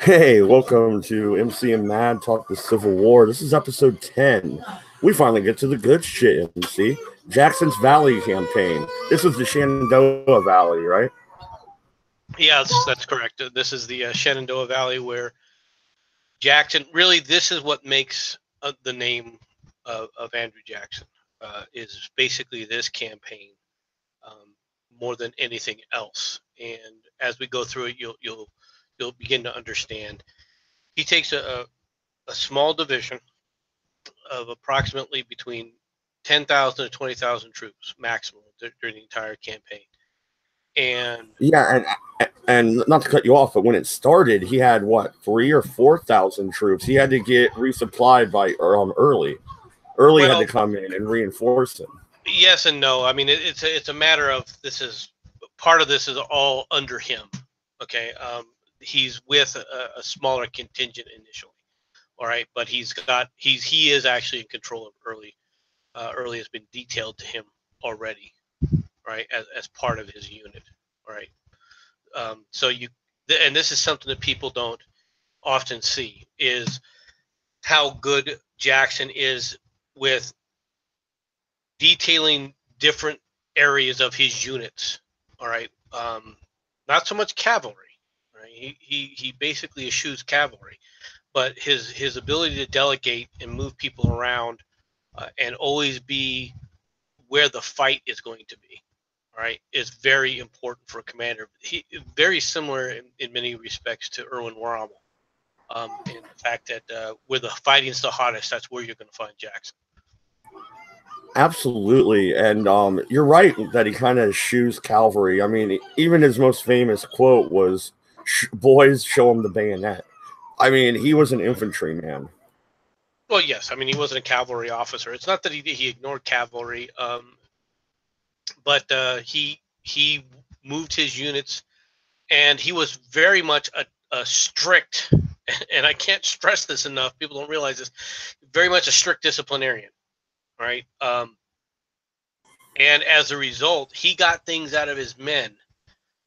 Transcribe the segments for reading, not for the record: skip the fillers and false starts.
Hey, welcome to MC and Mad Talk the Civil War. This is episode 10. We finally get to the good shit, MC. Jackson's Valley campaign. This was the Shenandoah Valley, right? Yes, that's correct. This is the Shenandoah Valley where Jackson, really, this is what makes the name of Andrew Jackson, is basically this campaign um, more than anything else. And as we go through it, you'll begin to understand. He takes a small division of approximately between 10,000 to 20,000 troops maximum during the entire campaign. And Yeah, and not to cut you off, but when it started, he had what 3 or 4 thousand troops. He had to get resupplied by early. Early had to well, come in and reinforce him. yes and no. I mean, it's a matter of this is part of this is all under him. Okay, he's with a smaller contingent initially. All right, but he is actually in control of early. Early has been detailed to him already, right, as part of his unit. All right, so and this is something that people don't often see is how good Jackson is with detailing different areas of his units. All right, not so much cavalry. Right, he basically eschews cavalry, but his ability to delegate and move people around and always be where the fight is going to be. All right, is very important for a commander. He very similar in many respects to Erwin Rommel. In the fact that where the fighting's the hottest, that's where you're going to find Jackson. Absolutely, and you're right that he kind of eschews cavalry. I mean, even his most famous quote was, "Boys, show him the bayonet." I mean, he was an infantryman. Well, yes, I mean he wasn't a cavalry officer. It's not that he ignored cavalry, but he moved his units, and he was very much a strict, and I can't stress this enough. People don't realize this. Very much a strict disciplinarian, right? And as a result, he got things out of his men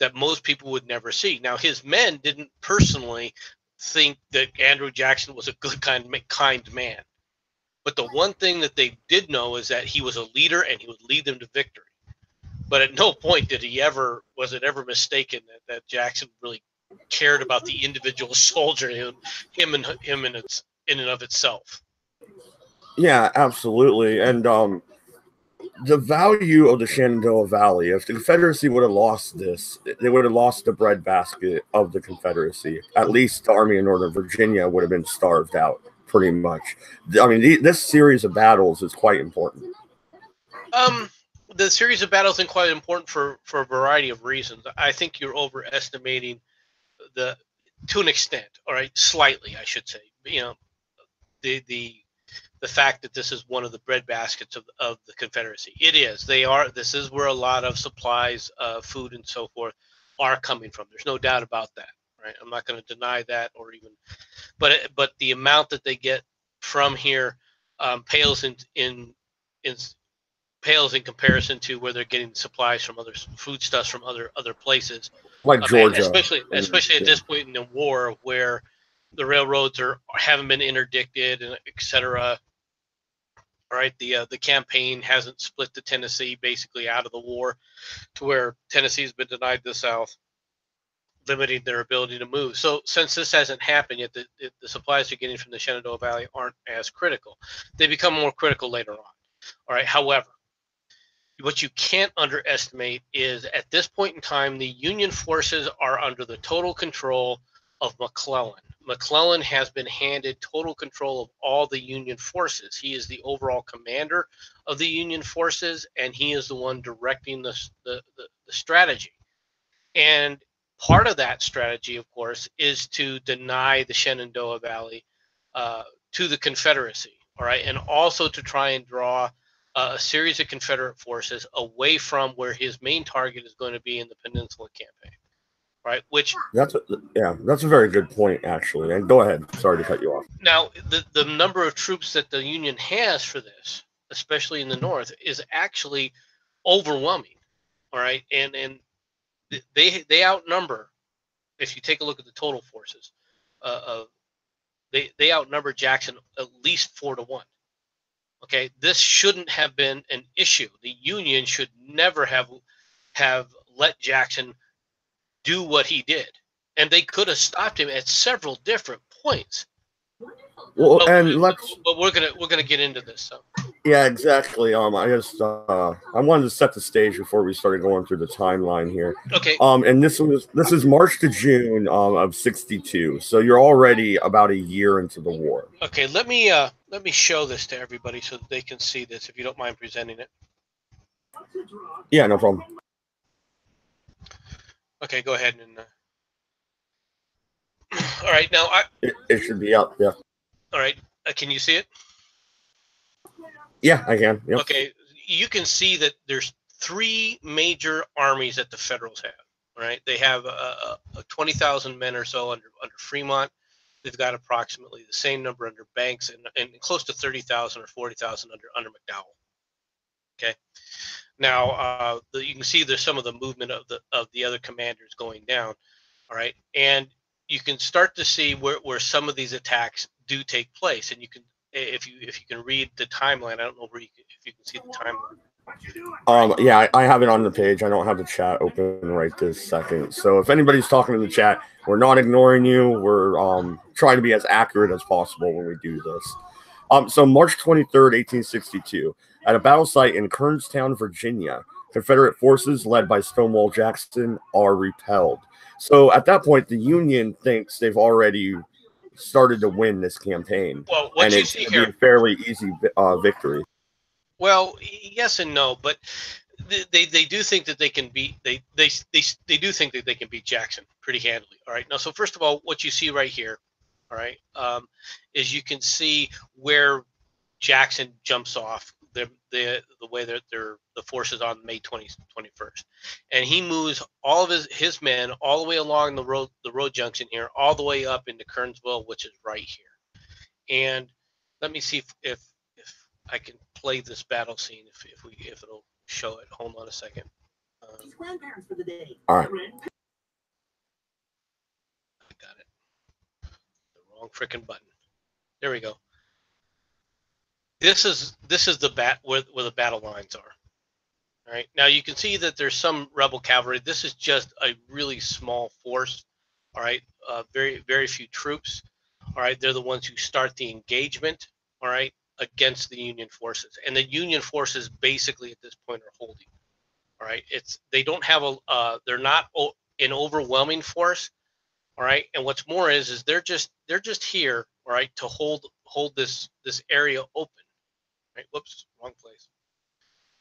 that most people would never see. Now, his men didn't personally think that Andrew Jackson was a good kind man, but the one thing that they did know is that he was a leader and he would lead them to victory. But at no point did he ever was it ever mistaken that Jackson really cared about the individual soldier, him and its in and of itself. Yeah, absolutely. And the value of the Shenandoah Valley, if the Confederacy would have lost this, they would have lost the breadbasket of the Confederacy. At least the Army of Northern Virginia would have been starved out, pretty much. I mean, this series of battles is quite important. Um, the series of battles is quite important for a variety of reasons. I think you're overestimating the to an extent, all right, slightly, I should say. The the the fact that this is one of the breadbaskets of the Confederacy. It is. They are. This is where a lot of supplies, food, and so forth are coming from. There's no doubt about that. Right. I'm not going to deny that, or even, but the amount that they get from here pales in pales in comparison to where they're getting supplies from other foodstuffs from other places, Like and Georgia. especially at Yeah. this point in the war where the railroads are haven't been interdicted and etc. All right, the campaign hasn't split the Tennessee basically out of the war to where Tennessee's been denied the South, limiting their ability to move. So since this hasn't happened yet, the supplies you're getting from the Shenandoah Valley aren't as critical. They become more critical later on. All right. However, what you can't underestimate is at this point in time, the Union forces are under the total control of McClellan. McClellan has been handed total control of all the Union forces. He is the overall commander of the Union forces, and he is the one directing the strategy. And part of that strategy, of course, is to deny the Shenandoah Valley to the Confederacy, all right, and also to try and draw a series of Confederate forces away from where his main target is going to be in the Peninsula campaign, right? Which That's a, yeah, that's a very good point, actually. And go ahead. Sorry to cut you off. now the number of troops that the Union has for this, especially in the North, is actually overwhelming, all right, and they outnumber if you take a look at the total forces. they outnumber Jackson at least 4-1. Okay, this shouldn't have been an issue. The Union should never have let Jackson do what he did, and they could have stopped him at several different points. Well, but, and let's. But we're gonna get into this. So. Yeah, exactly. I just I wanted to set the stage before we started going through the timeline here. Okay. And this is March to June of '62, so you're already about a year into the war. Okay, let me show this to everybody so that they can see this. If you don't mind presenting it. Yeah, no problem. Okay, go ahead and. All right, now it should be up. Yeah. All right, can you see it? Yeah, I can. Yep. Okay, you can see that there's 3 major armies that the Federals have. Right, they have 20,000 men or so under Fremont. They've got approximately the same number under Banks and close to 30,000 or 40,000 under McDowell. Okay, now you can see there's some of the movement of the other commanders going down. All right, and you can start to see where some of these attacks do take place, and you can. If you can read the timeline, I don't know if you can see the timeline. Yeah, I have it on the page. I don't have the chat open right this second. So if anybody's talking in the chat, we're not ignoring you. We're trying to be as accurate as possible when we do this. So March 23rd, 1862, at a battle site in Kernstown, Virginia, Confederate forces led by Stonewall Jackson are repelled. So at that point, the Union thinks they've already started to win this campaign. Well, what you see here, a fairly easy victory. Well, yes and no, but they do think that they can beat they do think that they can beat Jackson pretty handily. All right. Now, so first of all, what you see right here, all right, is you can see where Jackson jumps off the way that the forces on May 21st, and he moves all of his men all the way along the road junction here, all the way up into Kernsville, which is right here. And let me see if I can play this battle scene if it'll show it. Hold on a second. Grandparents for the day. All right. I got it. The wrong freaking button. There we go. This is the where the battle lines are. All right. Now you can see that there's some rebel cavalry. This is just a really small force. All right. Very, very few troops. All right. They're the ones who start the engagement. All right. Against the Union forces, and the Union forces basically at this point are holding. All right. They don't have they're not an overwhelming force. All right. And what's more is they're just here. All right. To hold this area open. Right. Whoops. Wrong place.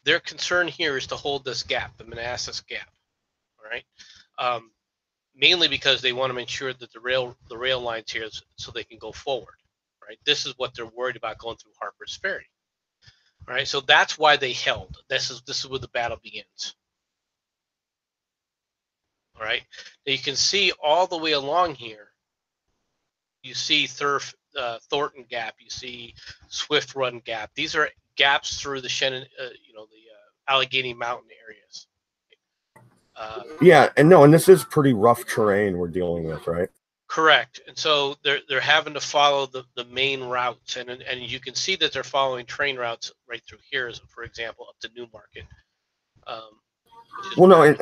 Their concern here is to hold this gap, the Manassas Gap. All right. Mainly because they want to make sure that the rail lines here so they can go forward. Right. This is what they're worried about going through Harper's Ferry. All right. So that's why they held. This is where the battle begins. All right. Now you can see all the way along here. You see Thornton Gap. You see Swift Run Gap. These are gaps through the Shannon, the Allegheny Mountain areas. Yeah, and this is pretty rough terrain we're dealing with, right? Correct. And so they're having to follow the main routes, and you can see that they're following train routes right through here, as for example, up to Newmarket. Well, no,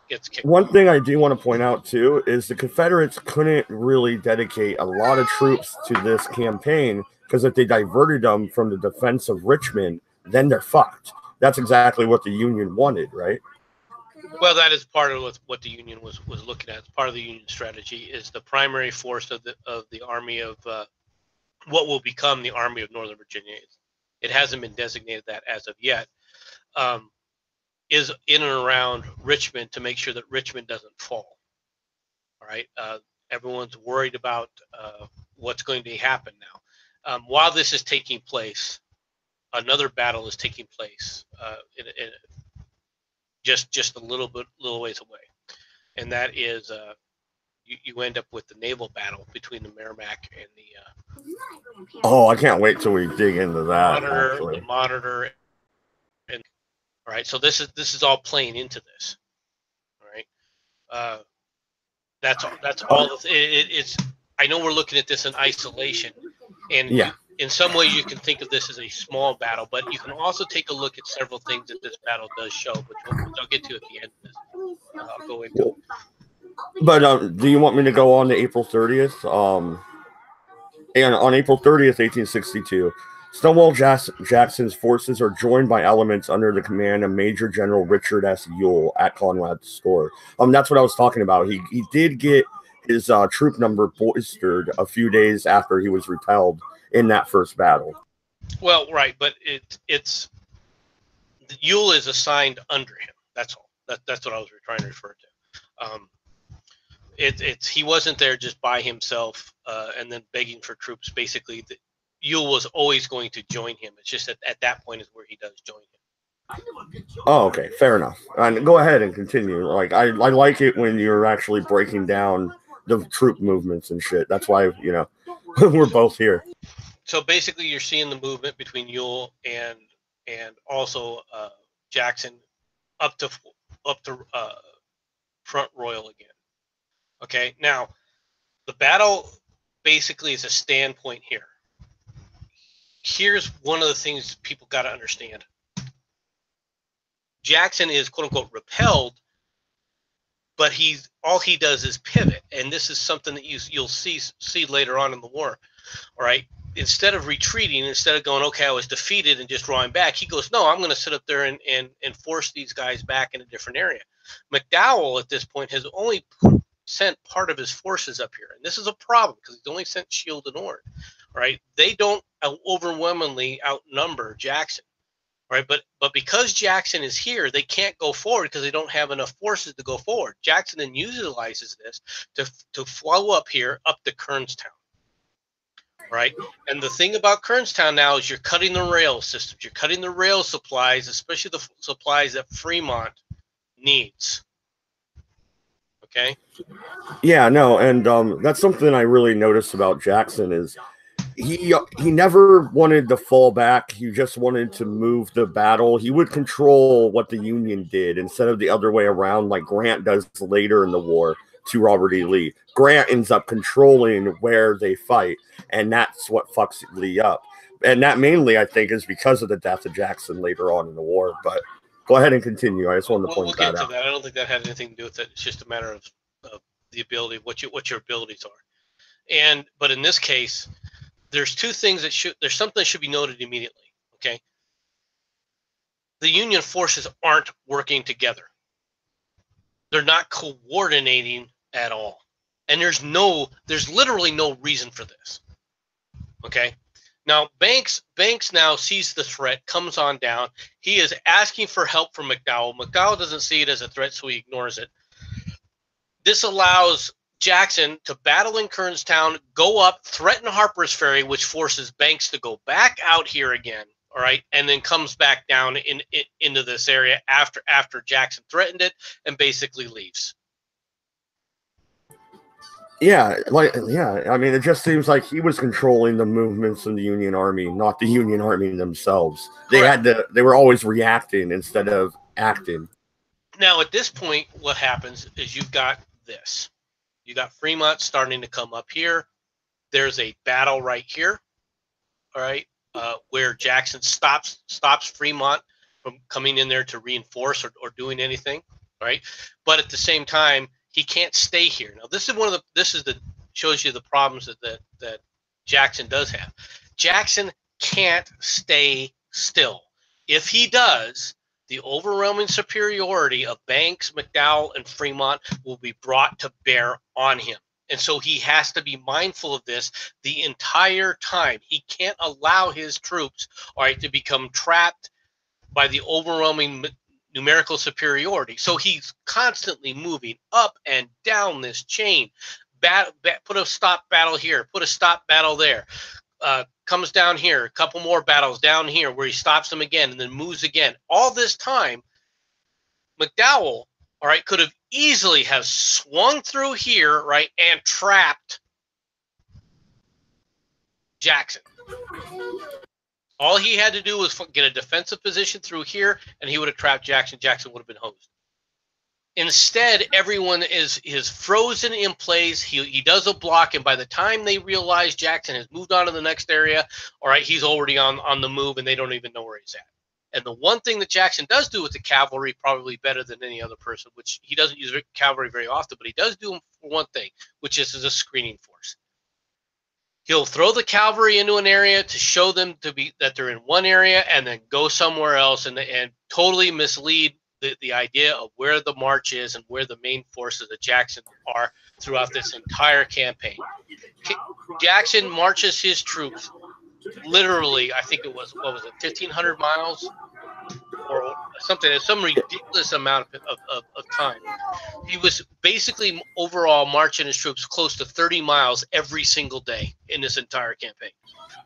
gets kicked one off. thing I do want to point out too is the Confederates couldn't really dedicate a lot of troops to this campaign because if they diverted them from the defense of Richmond, then they're fucked. That's exactly what the Union wanted, right? Well, that is part of what the Union was looking at. Part of the Union strategy is the primary force of the Army of what will become the Army of Northern Virginia. It hasn't been designated that as of yet. Is in and around Richmond to make sure that Richmond doesn't fall. All right. Everyone's worried about what's going to happen now. While this is taking place, another battle is taking place in just a little ways away, and that is you end up with the naval battle between the Merrimack and the. Oh, I can't wait till we dig into that. The Monitor. And all right, so this is all playing into this. All right, that's all. It's I know we're looking at this in isolation, and Yeah. in some ways you can think of this as a small battle, but you can also take a look at several things that this battle does show, which I'll get to at the end of this. I'll go into. But do you want me to go on to April 30th? And on April 30th, 1862, Stonewall Jackson's forces are joined by elements under the command of Major General Richard S. Ewell at Conrad's store. That's what I was talking about. He did get his troop number bolstered a few days after he was repelled in that first battle. Well, right, but it's Ewell is assigned under him. That's all. That's what I was trying to refer to. He wasn't there just by himself and then begging for troops. Basically, Ewell was always going to join him. It's just at that point is where he does join him. Oh, okay, fair enough. And go ahead and continue. Like I like it when you're actually breaking down the troop movements and shit. That's why we're both here. So basically, you're seeing the movement between Ewell and also Jackson up to Front Royal again. Okay, now the battle basically is a standpoint here. Here's one of the things people got to understand. Jackson is quote unquote repelled, but all he does is pivot, and this is something that you'll see later on in the war. All right, instead of retreating, instead of going, okay, I was defeated and just drawing back, he goes, no, I'm going to sit up there and force these guys back in a different area. McDowell at this point has only sent part of his forces up here, and this is a problem because he's only sent Shield and Ord. Right, they don't overwhelmingly outnumber Jackson. Right, but because Jackson is here, they can't go forward because they don't have enough forces to go forward. Jackson then utilizes this to flow up here up to Kernstown. Right, and the thing about Kernstown now is you're cutting the rail systems, you're cutting the rail supplies, especially the supplies that Fremont needs. Okay. Yeah, no, and that's something I really noticed about Jackson is he never wanted to fall back. He just wanted to move the battle. He would control what the Union did instead of the other way around, like Grant does later in the war to Robert E. Lee. Grant ends up controlling where they fight, and that's what fucks Lee up. And that mainly, I think, is because of the death of Jackson later on in the war. But go ahead and continue. I just wanted to point that out. I don't think that had anything to do with it. It's just a matter of the ability, what your abilities are. But in this case, there's two things there's something that should be noted immediately. Okay, the Union forces aren't working together. They're not coordinating at all, and there's literally no reason for this. Okay. Now, Banks now sees the threat, comes on down. He is asking for help from McDowell. McDowell doesn't see it as a threat, so he ignores it. This allows Jackson to battle in Kernstown, go up, threaten Harper's Ferry, which forces Banks to go back out here again, all right, and then comes back down into this area after Jackson threatened it and basically leaves. Yeah, I mean, it just seems like he was controlling the movements in the Union Army, not the Union Army themselves. They were always reacting instead of acting. Now, at this point, what happens is you've got this. You got Fremont starting to come up here. There's a battle right here, all right, where Jackson stops Fremont from coming in there to reinforce or doing anything, right? But at the same time, he can't stay here. Now, this is shows you the problems that Jackson does have. Jackson can't stay still. If he does, the overwhelming superiority of Banks, McDowell, and Fremont will be brought to bear on him. And so he has to be mindful of this the entire time. He can't allow his troops, all right, to become trapped by the overwhelming numerical superiority. So he's constantly moving up and down this chain. Put a stop battle here, put a stop battle there. Comes down here, a couple more battles down here where he stops them again and then moves again. All this time, McDowell, all right, could have easily have swung through here, right, and trapped Jackson. All he had to do was get a defensive position through here, and he would have trapped Jackson. Jackson would have been hosed Instead, everyone is frozen in place. He does a block, and by the time they realize Jackson has moved on to the next area, all right, he's already on the move, and they don't even know where he's at. And the one thing that Jackson does do with the cavalry, probably better than any other person, which he doesn't use cavalry very often, but he does do them for one thing, which is as a screening force. He'll throw the cavalry into an area to show them that they're in one area, and then go somewhere else and totally mislead the idea of where the march is and where the main forces of Jackson are throughout this entire campaign. Jackson marches his troops literally, I think it was, 1,500 miles or something, some ridiculous amount of time. He was basically overall marching his troops close to 30 miles every single day in this entire campaign.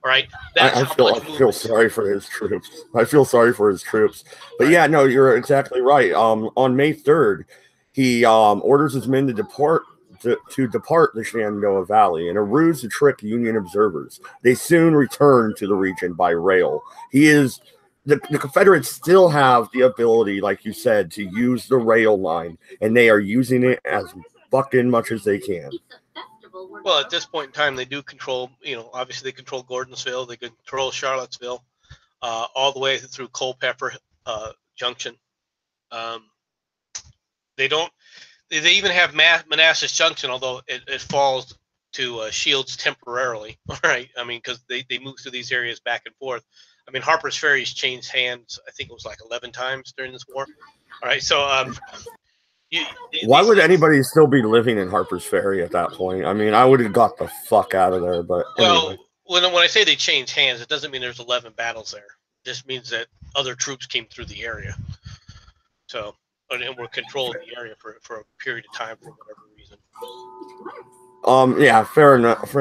All right. I feel sorry for his troops. I feel sorry for his troops. But yeah, no, you're exactly right. On May 3rd, he orders his men to depart the Shenandoah Valley in a ruse to trick Union observers. They soon return to the region by rail. The Confederates still have the ability, like you said, to use the rail line, and they are using it as fucking much as they can. Well, at this point in time, they do control, obviously they control Gordonsville, they control Charlottesville, all the way through Culpeper Junction. They even have Manassas Junction, although it falls to Shields temporarily, right? I mean, because they move through these areas back and forth. I mean, Harper's Ferry's changed hands, I think it was like 11 times during this war. All right, so why would anybody still be living in Harper's Ferry at that point? I mean, I would have got the fuck out of there. But well, anyway. When I say they changed hands, it doesn't mean there's 11 battles there. It just means that other troops came through the area. So, and were controlling the area for a period of time for whatever reason. Yeah, fair enough.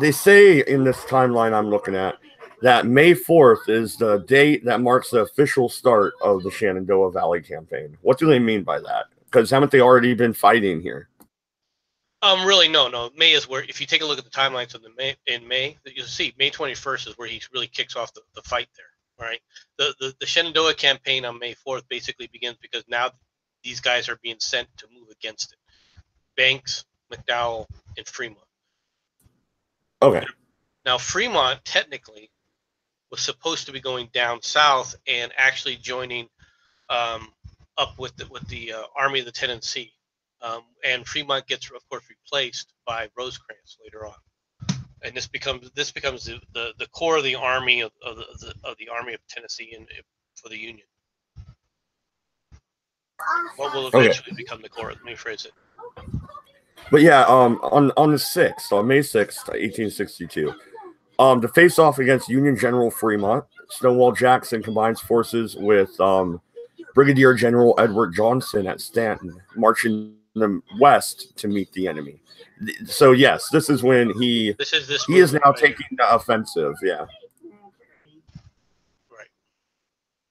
They say in this timeline I'm looking at that May 4th is the date that marks the official start of the Shenandoah Valley campaign. What do they mean by that? Because haven't they already been fighting here? Really, no. May is where, if you take a look at the timelines of in May, you'll see May 21st is where he really kicks off the fight there. All right, the Shenandoah campaign on May 4th basically begins because now these guys are being sent to move against it. Banks, McDowell, and Fremont. Okay. Now Fremont technically was supposed to be going down south and actually joining up with the Army of the Tennessee, and Fremont gets, of course, replaced by Rosecrans later on. And this becomes the core of the army of the Army of Tennessee and for the Union. What will eventually become the core? Let me phrase it. But yeah, on the 6th, on May 6th, 1862, to face off against Union General Fremont, Stonewall Jackson combines forces with Brigadier General Edward Johnson at Stanton, marching them west to meet the enemy. So yes, this is when he is now taking the offensive. Yeah. Right.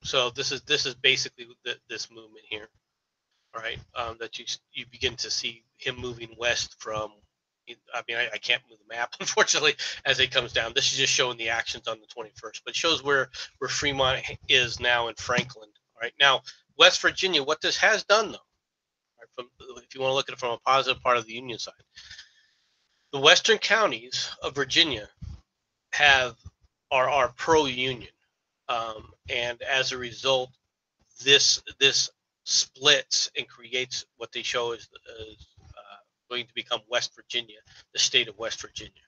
So this is basically this movement here, right? That you begin to see him moving west from. I mean, I can't move the map, unfortunately, as it comes down. This is just showing the actions on the 21st, but it shows where Fremont is now in Franklin. Right now, West Virginia. What this has done, though, right, if you want to look at it from a positive part of the Union side. The western counties of Virginia are pro-union, and as a result, this splits and creates what they show is going to become West Virginia, the state of West Virginia.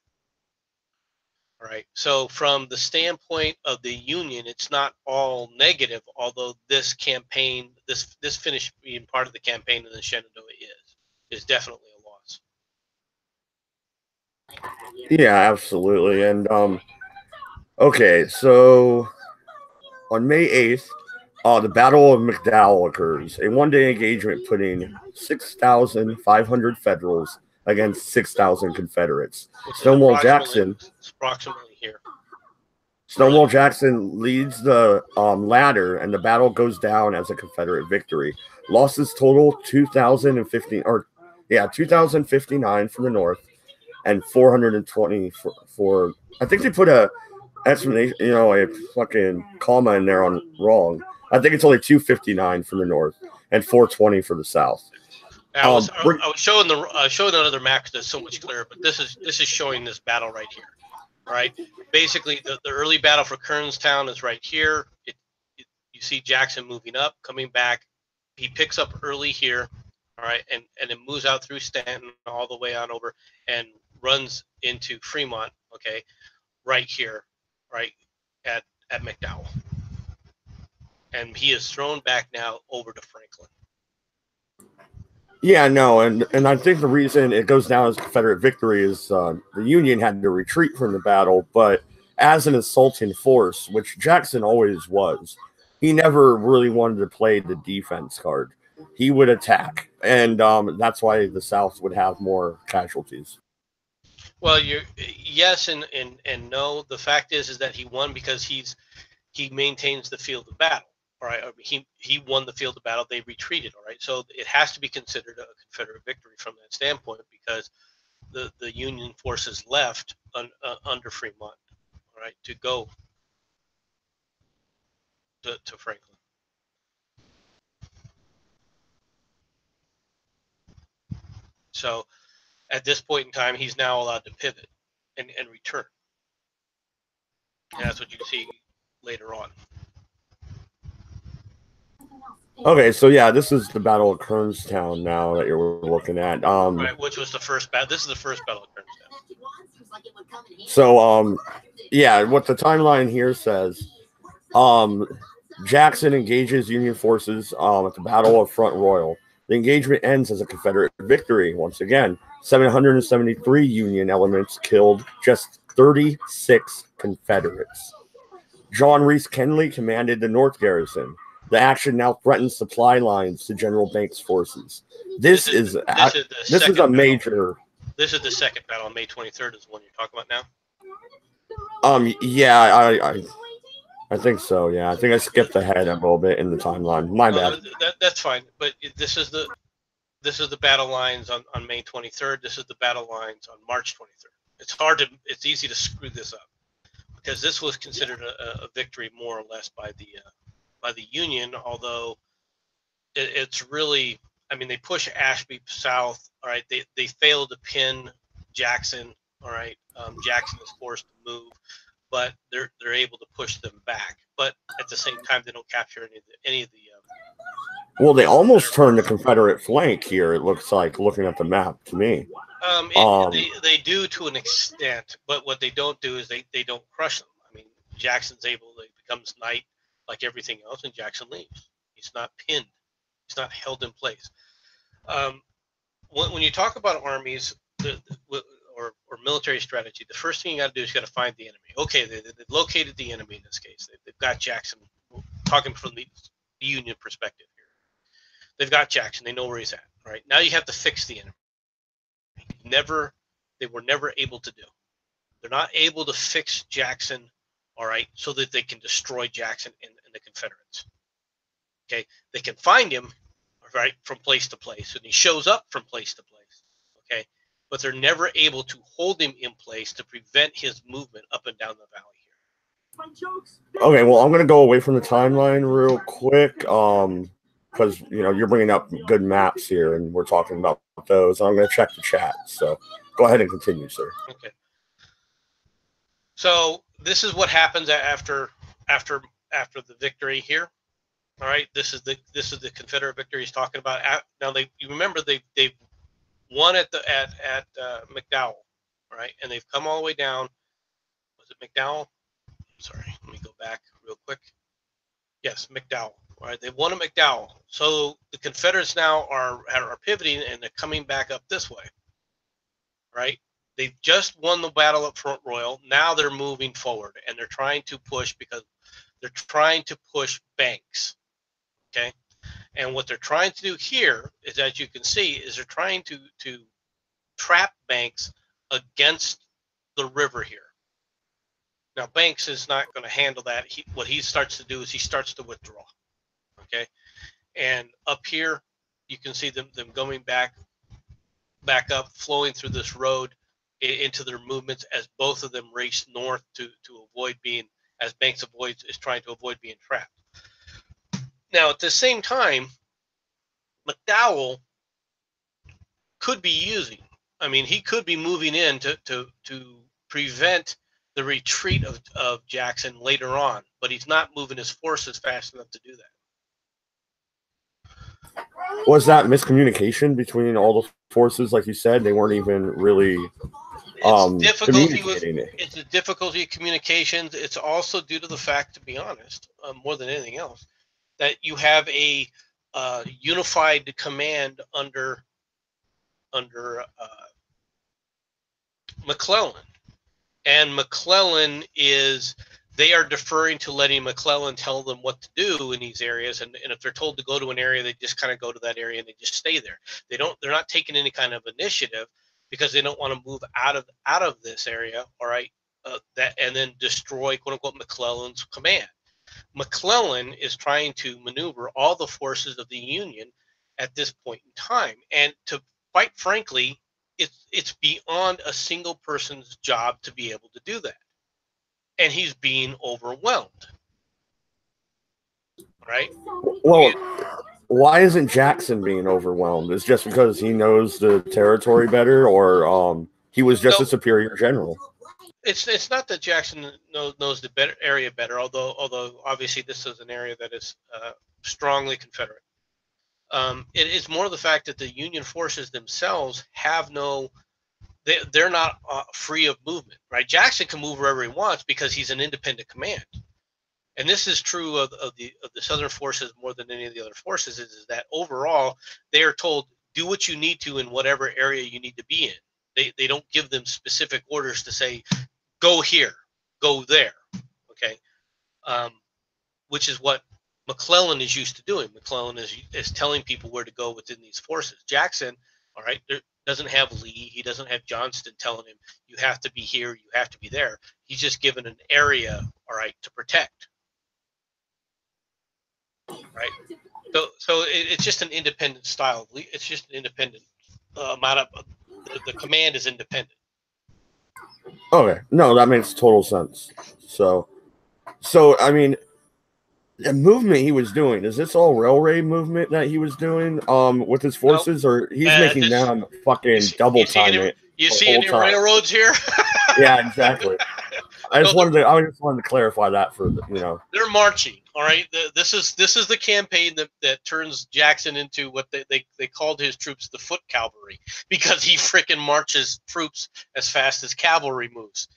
All right. So from the standpoint of the Union, it's not all negative, although this campaign, this finish being part of the campaign in the Shenandoah is definitely a loss. Yeah, absolutely. And okay, so on May 8th, the Battle of McDowell occurs, a one-day engagement putting 6,500 Federals against 6,000 Confederates. Stonewall Jackson, approximately here. Stonewall Jackson leads the ladder, and the battle goes down as a Confederate victory. Losses total 2,059 from the North, and 420 for I think they put a explanation, a fucking comma in there on wrong. I think it's only 259 from the North and 420 for the South. I was showing another map because it's so much clearer, but this is showing this battle right here. Right, basically the early battle for Kernstown is right here. You see Jackson moving up, coming back. He picks up early here, all right, and it moves out through Stanton all the way on over and runs into Fremont, okay, right here, right at McDowell. And he is thrown back now over to Franklin. Yeah, no, and I think the reason it goes down as Confederate victory is the Union had to retreat from the battle, but as an assaulting force, which Jackson always was, he never really wanted to play the defense card. He would attack, and that's why the South would have more casualties. Well, yes and no. The fact is that he won because he maintains the field of battle. All right, he won the field of battle. They retreated. All right, so it has to be considered a Confederate victory from that standpoint because the Union forces left under Fremont. All right, to go to Franklin. So at this point in time, he's now allowed to pivot and return. And that's what you see later on. Okay, so yeah, this is the Battle of Kernstown now that you're looking at. Right, which was the first battle. This is the first Battle of Kernstown. So, yeah, what the timeline here says, Jackson engages Union forces at the Battle of Front Royal. The engagement ends as a Confederate victory. Once again, 773 Union elements killed, just 36 Confederates. John Reese Kenley commanded the North Garrison. The action now threatens supply lines to General Banks' forces. This is a major. This is the second battle on May 23rd. Is the one you're talking about now? Yeah, I think so. Yeah, I think I skipped ahead a little bit in the timeline. My bad. That's fine. But this is the battle lines on May 23rd. This is the battle lines on March 23rd. It's easy to screw this up because this was considered a victory more or less by the Union, although it's really, I mean, they push Ashby south. All right, they fail to pin Jackson. All right, Jackson is forced to move, but they're able to push them back. But at the same time, they don't capture any of the. Well, they almost turned the Confederate flank here. It looks like looking at the map to me. They do to an extent, but what they don't do is they don't crush them. I mean, Jackson's able. It becomes night like everything else, and Jackson leaves. He's not pinned. He's not held in place. When you talk about armies or military strategy, the first thing you got to do is you got to find the enemy. Okay, they've located the enemy in this case. They've got Jackson. Talking from the Union perspective here, they've got Jackson. They know where he's at. All right, now you have to fix the enemy. They were never able to do. They're not able to fix Jackson. All right, so that they can destroy Jackson and the Confederates. Okay, they can find him, right, from place to place, and he shows up from place to place. Okay, but they're never able to hold him in place to prevent his movement up and down the valley here. Okay, well, I'm going to go away from the timeline real quick, because you're bringing up good maps here, and we're talking about those. I'm going to check the chat, so go ahead and continue, sir. Okay. So this is what happens after the victory here. All right, this is the Confederate victory he's talking about. Now you remember they've won at McDowell, all right, and they've come all the way down. Was it McDowell? Sorry, let me go back real quick. Yes, McDowell. All right, they've won at McDowell. So the Confederates now are pivoting and they're coming back up this way. Right? They've just won the battle at Front Royal. Now they're moving forward and they're trying to push because they're trying to push Banks. Okay. And what they're trying to do here is, as you can see, is they're trying to trap Banks against the river here. Now, Banks is not going to handle that. What he starts to do is he starts to withdraw. Okay. And up here, you can see them going back up, flowing through this road into their movements as both of them race north to avoid being, as Banks is trying to avoid being trapped. Now, at the same time, McDowell could be using. I mean, he could be moving in to prevent the retreat of Jackson later on, but he's not moving his forces fast enough to do that. Was that miscommunication between all the forces? Like you said, they weren't even really communicating it. It's a difficulty of communications. It's also due to the fact, to be honest, more than anything else, that you have a unified command under McClellan, and McClellan they are deferring to letting McClellan tell them what to do in these areas, and if they're told to go to an area, they just kind of go to that area and they just stay there. They're not taking any kind of initiative because they don't want to move out of this area, all right, and then destroy, quote unquote, McClellan's command. McClellan is trying to maneuver all the forces of the Union at this point in time, and to quite frankly, it's beyond a single person's job to be able to do that. And he's being overwhelmed, right? Well, why isn't Jackson being overwhelmed? Is just because he knows the territory better, or he was just a superior general? It's not that Jackson knows the area better, although obviously this is an area that is strongly Confederate. It is more the fact that the Union forces themselves have they're not free of movement, right? Jackson can move wherever he wants because he's an independent command, and this is true of the Southern forces more than any of the other forces. Is that overall they are told, do what you need to in whatever area you need to be in. They don't give them specific orders to say, go here, go there, okay? Which is what McClellan is used to doing. McClellan is telling people where to go within these forces. Jackson, all right, doesn't have Lee. He doesn't have Johnston telling him, you have to be here, you have to be there. He's just given an area, all right, to protect. Right? So it's just an independent style. It's just an independent amount of, the command is independent. Okay. No, that makes total sense. So I mean, the movement he was doing, is this all railway movement that he was doing with his forces, or he's making them fucking double time it? You see any railroads here? Yeah, exactly. I just wanted to clarify that for they're marching. All right, this is the campaign that turns Jackson into what they called his troops the foot cavalry, because he frickin' marches troops as fast as cavalry moves.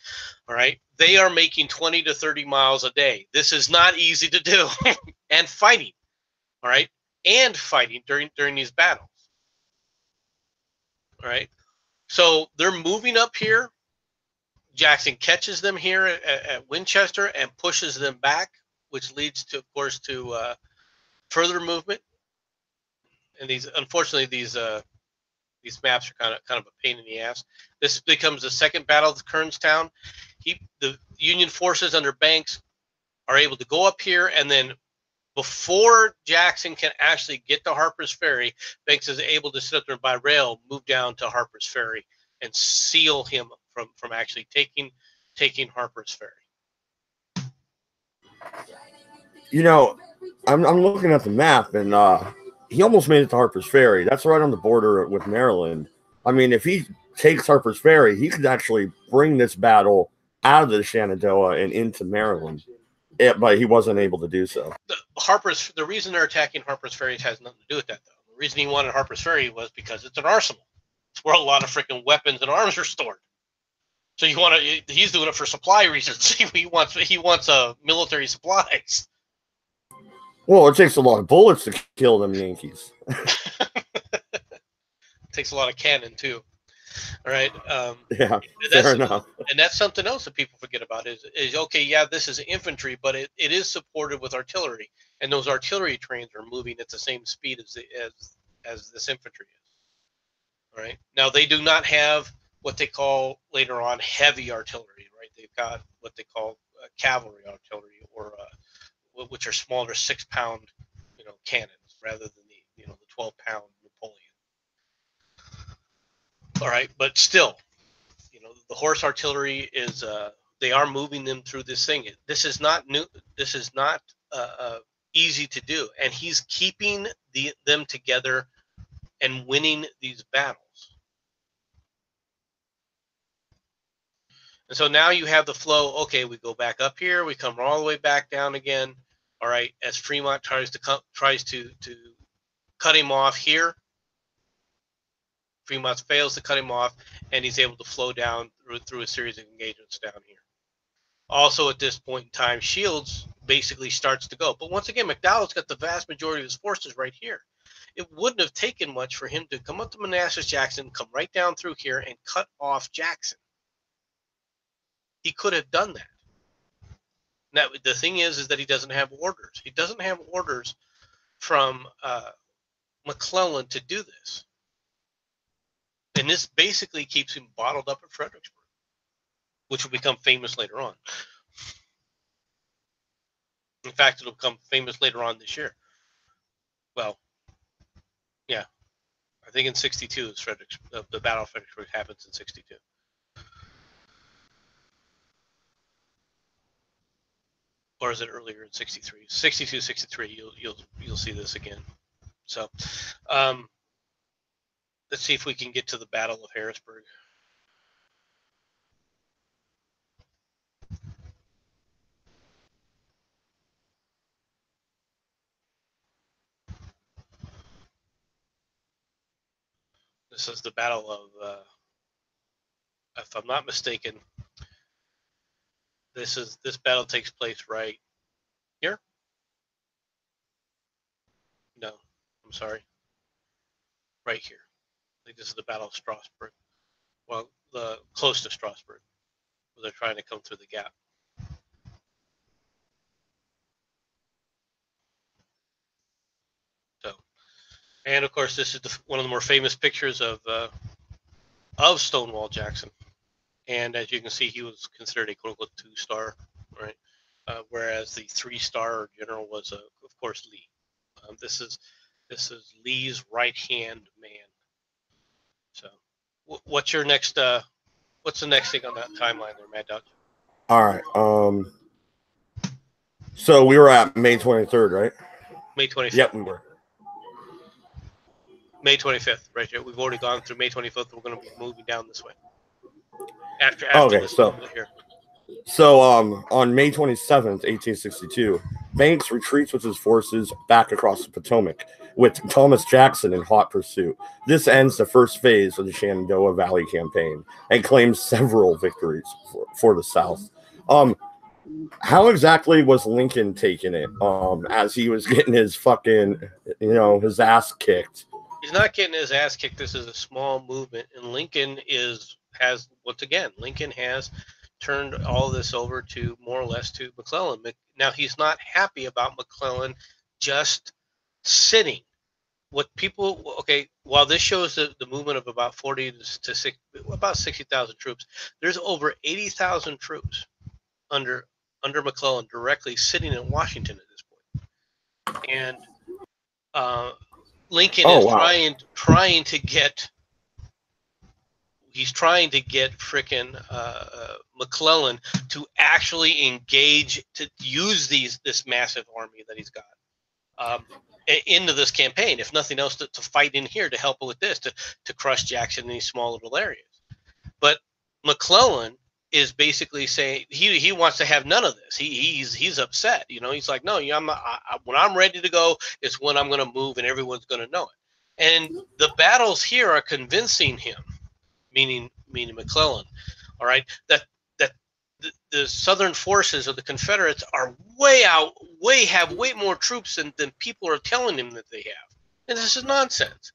All right, they are making 20 to 30 miles a day. This is not easy to do, and fighting. All right, and fighting during these battles. All right, so they're moving up here. Jackson catches them here at Winchester and pushes them back, which leads to, of course, to further movement. And unfortunately, these maps are kind of a pain in the ass. This becomes the second battle of Kernstown. The Union forces under Banks are able to go up here, and then before Jackson can actually get to Harper's Ferry, Banks is able to sit up there by rail, move down to Harper's Ferry, and seal him from actually taking Harper's Ferry. I'm looking at the map, and he almost made it to Harper's Ferry. That's right on the border with Maryland. I mean, if he takes Harper's Ferry, he could actually bring this battle out of the Shenandoah and into Maryland. But he wasn't able to do so. The reason they're attacking Harper's Ferry has nothing to do with that, though. The reason he wanted Harper's Ferry was because it's an arsenal. It's where a lot of freaking weapons and arms are stored. So he's doing it for supply reasons. he wants military supplies. Well, it takes a lot of bullets to kill them Yankees. It takes a lot of cannon too. All right. Yeah, fair enough. And that's something else that people forget about is okay, yeah, this is infantry, but it is supported with artillery, and those artillery trains are moving at the same speed as this infantry is. All right. Now they do not have what they call later on heavy artillery, right? They've got what they call cavalry artillery, or which are smaller 6-pound, cannons rather than the 12-pound Napoleon. All right, but still, the horse artillery is they are moving them through this thing. This is not new. This is not easy to do, and he's keeping them together and winning these battles. And so now you have the flow. Okay, we go back up here. We come all the way back down again. All right, as Fremont tries to cut him off here. Fremont fails to cut him off, and he's able to flow down through a series of engagements down here. Also, at this point in time, Shields basically starts to go. But once again, McDowell's got the vast majority of his forces right here. It wouldn't have taken much for him to come up to Manassas Jackson, come right down through here, and cut off Jackson. He could have done that. Now, the thing is that he doesn't have orders. He doesn't have orders from McClellan to do this. And this basically keeps him bottled up at Fredericksburg, which will become famous later on. In fact, it'll become famous later on this year. Well, yeah. I think in 62, the Battle of Fredericksburg happens in 62. Or is it earlier in 63? 62, 63, you'll see this again. So, let's see if we can get to the Battle of Harrisburg. This is the Battle of, if I'm not mistaken, this battle takes place right here. No, I'm sorry. Right here. I think this is the Battle of Strasbourg. Well, close to Strasbourg, where they're trying to come through the gap. So, and of course, this is one of the more famous pictures of Stonewall Jackson. And as you can see, he was considered a quote-unquote 2-star, right? Whereas the 3-star general was, of course, Lee. This is Lee's right-hand man. So, what's your next? What's the next thing on that timeline there, Mad Dog? All right. So we were at May 23rd, right? May 25th. Yep, we were. May 25th, right here. We've already gone through May 25th. We're going to be moving down this way. After okay, this so here. So on May 27th, 1862, Banks retreats with his forces back across the Potomac, with Thomas Jackson in hot pursuit. This ends the first phase of the Shenandoah Valley campaign and claims several victories for the South. How exactly was Lincoln taking it as he was getting his fucking, his ass kicked? He's not getting his ass kicked. This is a small movement, and Lincoln has turned all this over to more or less to McClellan. Now, he's not happy about McClellan just sitting. While this shows the movement of about 40 to about 60,000 troops, there's over 80,000 troops under McClellan directly sitting in Washington at this point. And Lincoln is trying to get frickin' McClellan to actually engage, to use this massive army that he's got into this campaign, if nothing else, to fight in here to help with this, to crush Jackson in these small little areas. But McClellan is basically saying he wants to have none of this. He's upset. He's like, no, I'm not. When I'm ready to go, it's when I'm going to move, and everyone's going to know it. And the battles here are convincing him, meaning McClellan, all right, that the Southern forces of the Confederates are have way more troops than people are telling him that they have. And this is nonsense.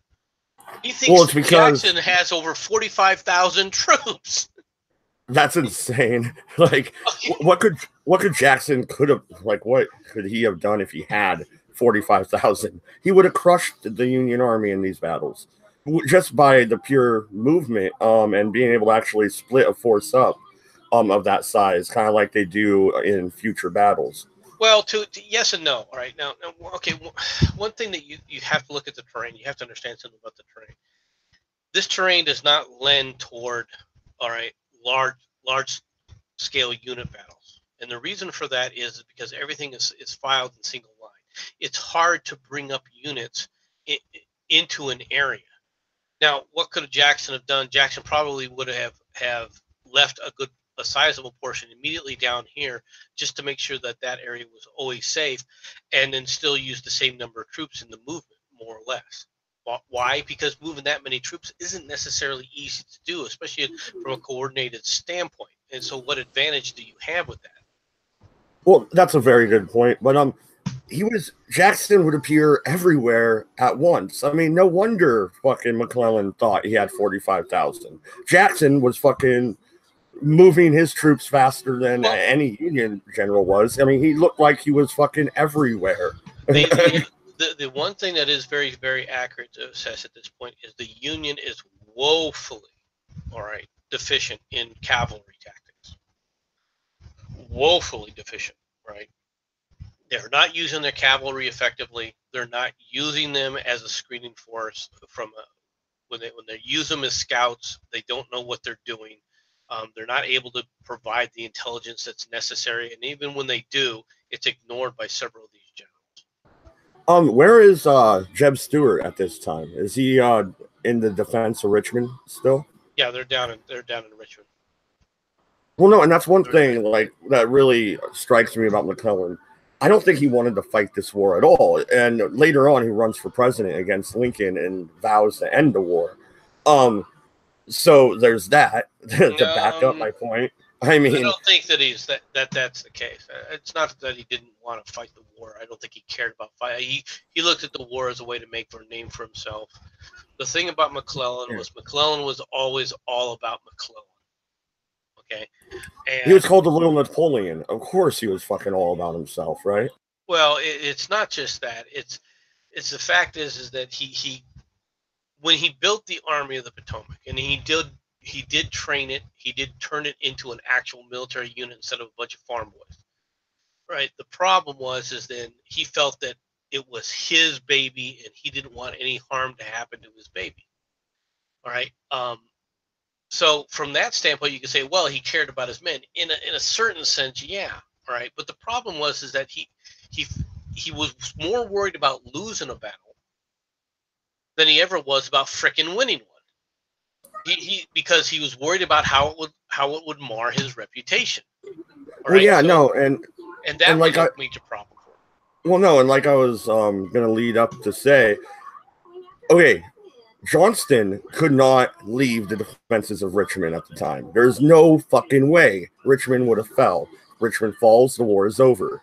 He thinks Jackson has over 45,000 troops. That's insane. Like, what could Jackson what could he have done if he had 45,000? He would have crushed the Union Army in these battles just by the pure movement and being able to actually split a force up of that size, kind of like they do in future battles. Well, to yes and no. All right, now, okay. One thing that you have to look at the terrain. You have to understand something about the terrain. This terrain does not lend toward, all right, large scale unit battles, and the reason for that is because everything is filed in single line. It's hard to bring up units into an area. Now, what could Jackson have done? Jackson probably would have left a sizable portion immediately down here just to make sure that that area was always safe, and then still use the same number of troops in the movement, more or less. Why? Because moving that many troops isn't necessarily easy to do, especially from a coordinated standpoint. And so, what advantage do you have with that? Well, that's a very good point. But Jackson would appear everywhere at once. I mean, no wonder fucking McClellan thought he had 45,000. Jackson was fucking moving his troops faster than any Union general was. I mean, he looked like he was fucking everywhere. The one thing that is very, very accurate to assess at this point is the Union is woefully, deficient in cavalry tactics. Woefully deficient, right? They're not using their cavalry effectively. They're not using them as a screening force when they use them as scouts. They don't know what they're doing. They're not able to provide the intelligence that's necessary, and even when they do, it's ignored by several of these generals. Where is Jeb Stuart at this time? Is he in the defense of Richmond still? Yeah, they're down in Richmond. Well, no, and that's one thing like that really strikes me about McClellan. I don't think he wanted to fight this war at all. And later on, he runs for president against Lincoln and vows to end the war. So there's that to back up my point. I mean, I don't think that that's the case. It's not that he didn't want to fight the war. I don't think he cared about fighting. He looked at the war as a way to make a name for himself. The thing about McClellan was always all about McClellan. Okay, and he was called the Little Napoleon. Of course, he was fucking all about himself, right? Well, it's not just that. It's the fact is that he when he built the Army of the Potomac, and he did train it, he did turn it into an actual military unit instead of a bunch of farm boys. Right. The problem is then he felt that it was his baby, and he didn't want any harm to happen to his baby. All right. So from that standpoint, you can say, well, he cared about his men in a certain sense, yeah, right. But the problem is that he was more worried about losing a battle than he ever was about frickin' winning one. Because he was worried about how it would mar his reputation. Right? Well, yeah, so, no, and that was a major problem for him. Well, no, and like I was going to lead up to say, okay. Johnston could not leave the defenses of Richmond at the time. There's no fucking way Richmond would have fell. Richmond falls, the war is over.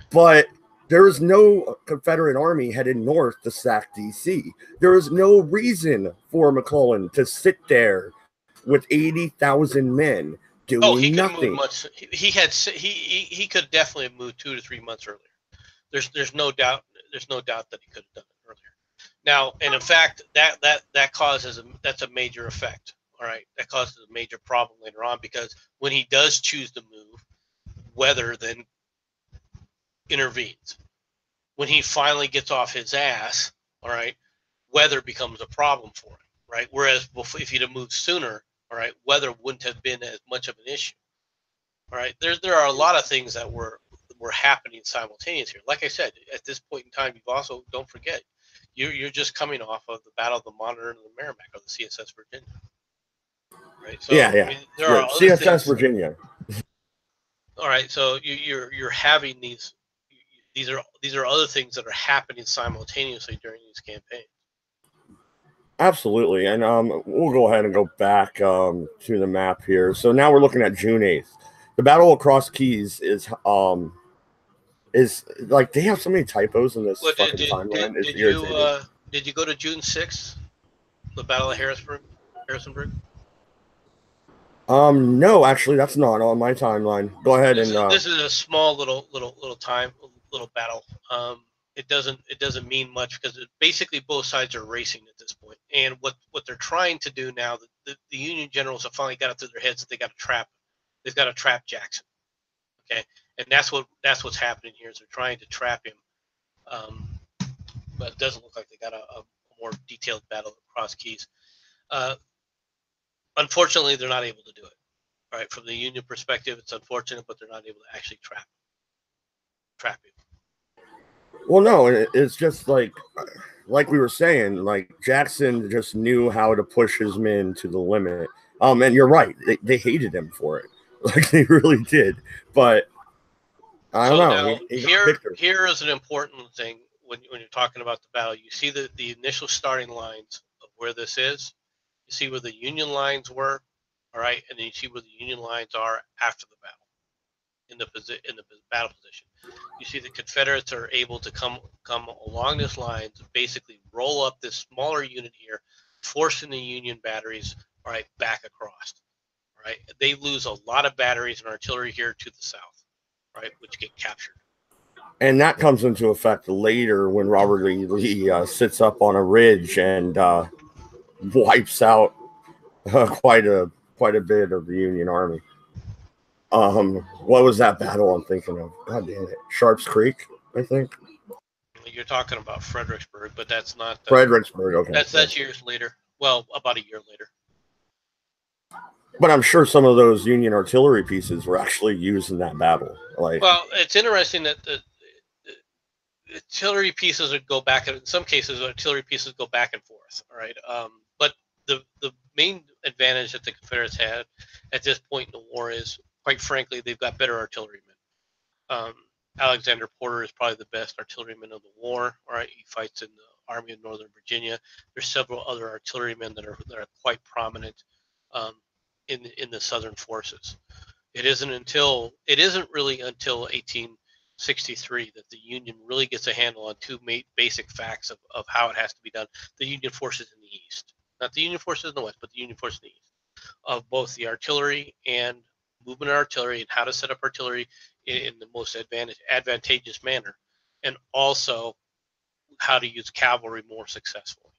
But there is no Confederate army headed north to sack D.C. There is no reason for McClellan to sit there with 80,000 men doing nothing. He could definitely have moved 2 to 3 months earlier. There's no doubt that he could have done it earlier. Now, and in fact, that causes that's a major effect. All right, that causes a major problem later on, because when he does choose to move, weather then intervenes. When he finally gets off his ass, all right, weather becomes a problem for him, right? Whereas if he'd have moved sooner, all right, weather wouldn't have been as much of an issue. All right, there are a lot of things that were happening simultaneously here. Like I said, at this point in time, you've also, don't forget, you're just coming off of the Battle of the Monitor and the Merrimack, or the CSS Virginia, right? So yeah. I mean, there are CSS things, Virginia. All right, so you're having these are other things that are happening simultaneously during these campaigns. Absolutely, and we'll go ahead and go back to the map here. So now we're looking at June 8th. The Battle of Cross Keys is like, they have so many typos in this fucking timeline. Did you go to June 6th, the Battle of Harrisonburg? No, actually, that's not on my timeline. Go ahead this is a small little battle. It doesn't mean much, because basically both sides are racing at this point. And what they're trying to do now, the Union generals have finally got it through their heads that they've got to trap Jackson. Okay, and that's what's happening here, is they're trying to trap him. But it doesn't look like they got a more detailed battle across Keys. Unfortunately, they're not able to do it. All right, from the Union perspective, it's unfortunate, but they're not able to actually trap him. Well, no, it's just like like we were saying, like Jackson just knew how to push his men to the limit. And you're right, they hated him for it, like they really did. But I don't know. Now, He got victory. here is an important thing when you're talking about the battle. You see the initial starting lines of where this is. You see where the Union lines were, all right, and then you see where the Union lines are after the battle, in the battle position. You see the Confederates are able to come along this line to basically roll up this smaller unit here, forcing the Union batteries, all right, back across. All right, they lose a lot of batteries and artillery here to the south, right, which get captured. And that comes into effect later when Robert E. Lee sits up on a ridge and wipes out quite a bit of the Union Army. What was that battle I'm thinking of? God damn it. Sharps Creek, I think. You're talking about Fredericksburg, but that's not Fredericksburg, okay. That's years later. Well, about a year later. But I'm sure some of those Union artillery pieces were actually used in that battle. Well, it's interesting that the artillery pieces would go back, and in some cases, artillery pieces go back and forth. All right, but the main advantage that the Confederates had at this point in the war is, quite frankly, they've got better artillerymen. Alexander Porter is probably the best artilleryman of the war. All right, he fights in the Army of Northern Virginia. There's several other artillerymen that are quite prominent in the Southern forces. It isn't really until 1863 that the Union really gets a handle on two basic facts of how it has to be done. The Union forces in the East, not the Union forces in the West, but the Union forces in the East, of both the artillery and movement of artillery and how to set up artillery in the most advantageous manner, and also how to use cavalry more successfully.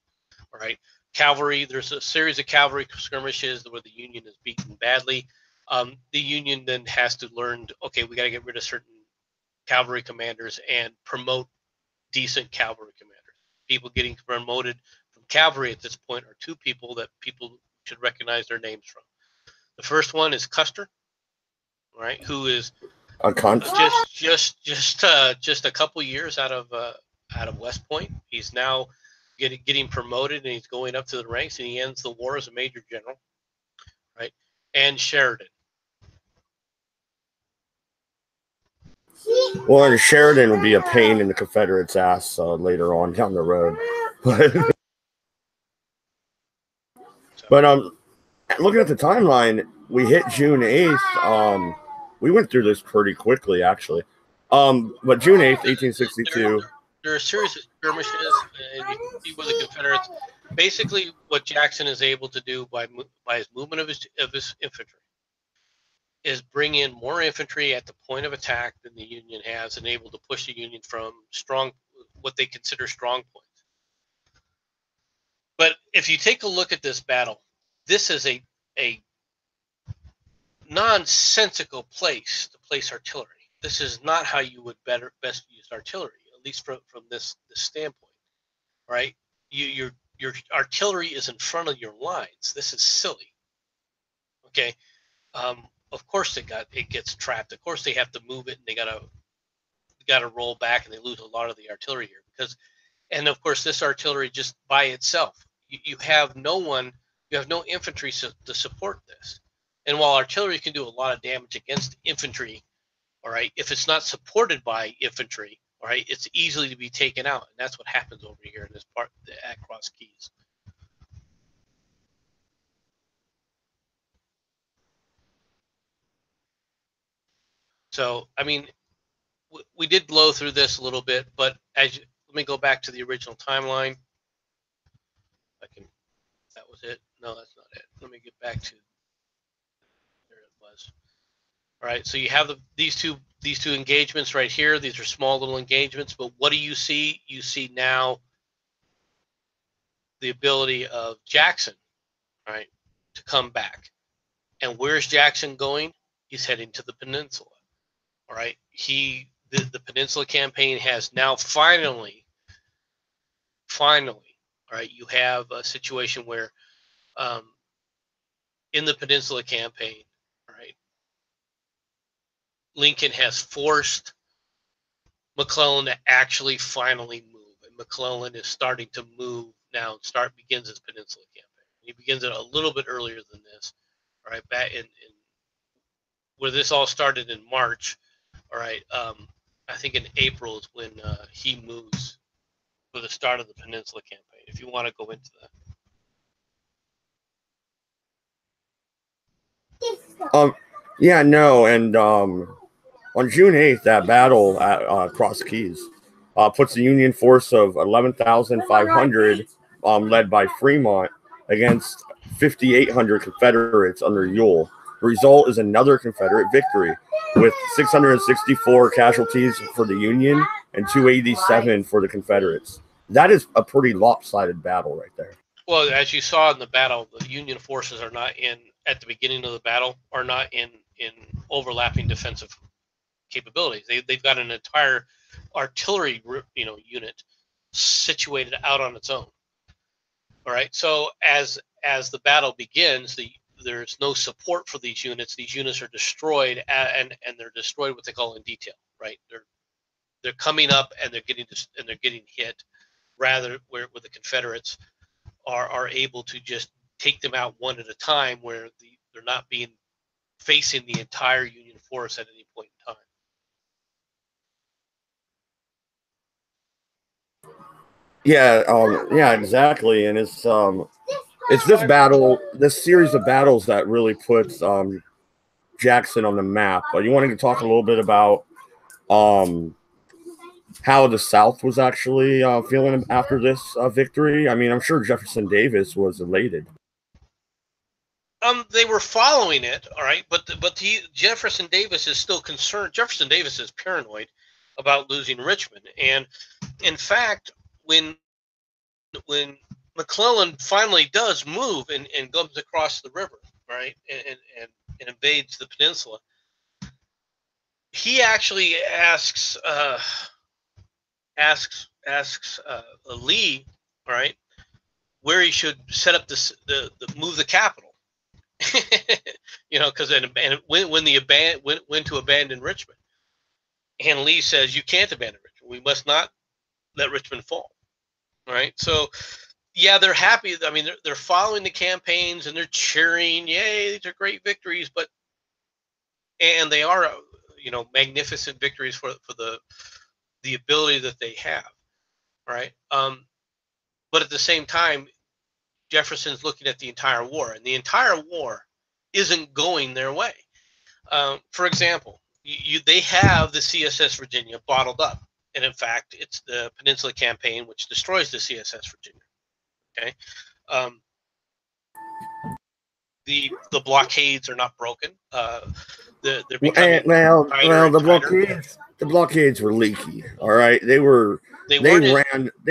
All right, cavalry. There's a series of cavalry skirmishes where the Union is beaten badly. The Union then has to learn, okay, we got to get rid of certain cavalry commanders and promote decent cavalry commanders. People getting promoted from cavalry at this point are two people that people should recognize their names from. The first one is Custer, right, who is just a couple years out of West Point. He's now getting promoted, and he's going up to the ranks, and he ends the war as a major general, right? And Sheridan. Well, and Sheridan would be a pain in the Confederates' ass later on down the road. But looking at the timeline, we hit June 8th. We went through this pretty quickly, actually. But June 8th, 1862. There are a series of skirmishes, and you can see where the Confederates, basically what Jackson is able to do by his movement of his infantry, is bring in more infantry at the point of attack than the Union has, and able to push the Union from what they consider strong points. But if you take a look at this battle, this is a nonsensical place to place artillery. This is not how you would best use artillery, at least from this standpoint, right? Your artillery is in front of your lines. This is silly. Okay. Of course it gets trapped. Of course they have to move it, and they gotta roll back, and they lose a lot of the artillery here and of course this artillery just by itself, you have no infantry to support this. And while artillery can do a lot of damage against infantry, all right, if it's not supported by infantry, all right, it's easily to be taken out, and that's what happens over here in this part at Cross Keys. So, I mean, we did blow through this a little bit, but let me go back to the original timeline. That was it. No, that's not it. Let me get back to there it was. All right, so you have these two engagements right here. These are small little engagements, but what do you see? You see now the ability of Jackson, all right, to come back. And where's Jackson going? He's heading to the peninsula. All right, the Peninsula Campaign has now finally, all right, you have a situation where in the Peninsula Campaign, all right, Lincoln has forced McClellan to actually finally move. And McClellan is starting to move now. Begins his Peninsula campaign. He begins it a little bit earlier than this. All right, back in where this all started in March. All right, I think in April is when he moves for the start of the Peninsula campaign. If you want to go into that. Yeah, no, and on June 8th, that battle at Cross Keys puts a Union force of 11,500, led by Fremont, against 5,800 Confederates under Ewell. The result is another Confederate victory, with 664 casualties for the Union and 287 for the Confederates. That is a pretty lopsided battle right there. Well, as you saw in the battle, the Union forces are not at the beginning of the battle, are not in overlapping defensive capabilities. They've got an entire artillery, unit situated out on its own. All right. So as the battle begins, there's no support for these units. These units are destroyed, and they're destroyed what they call in detail. Right. They're coming up and they're getting hit. Rather, where the Confederates are able to just take them out one at a time, where they're not facing the entire Union force at any point in time. Yeah, exactly. And it's this battle, this series of battles that really puts Jackson on the map. But you wanted to talk a little bit about how the South was actually feeling after this victory. I mean, I'm sure Jefferson Davis was elated. They were following it, all right, but Jefferson Davis is still concerned. Jefferson Davis is paranoid about losing Richmond, and in fact, when McClellan finally does move and comes across the river, right, and invades the peninsula, he actually asks Lee, all right, where he should set up move the capital. Because when to abandon Richmond, and Lee says you can't abandon Richmond. We must not let Richmond fall. All right. So, yeah, they're happy. I mean, they're following the campaigns and they're cheering. Yay, these are great victories. And they are, magnificent victories for the ability that they have. All right. But at the same time, Jefferson's looking at the entire war, and the entire war isn't going their way. For example, they have the CSS Virginia bottled up, and in fact, it's the Peninsula Campaign which destroys the CSS Virginia. Okay, the blockades are not broken. They're becoming the blockades were leaky. All right, they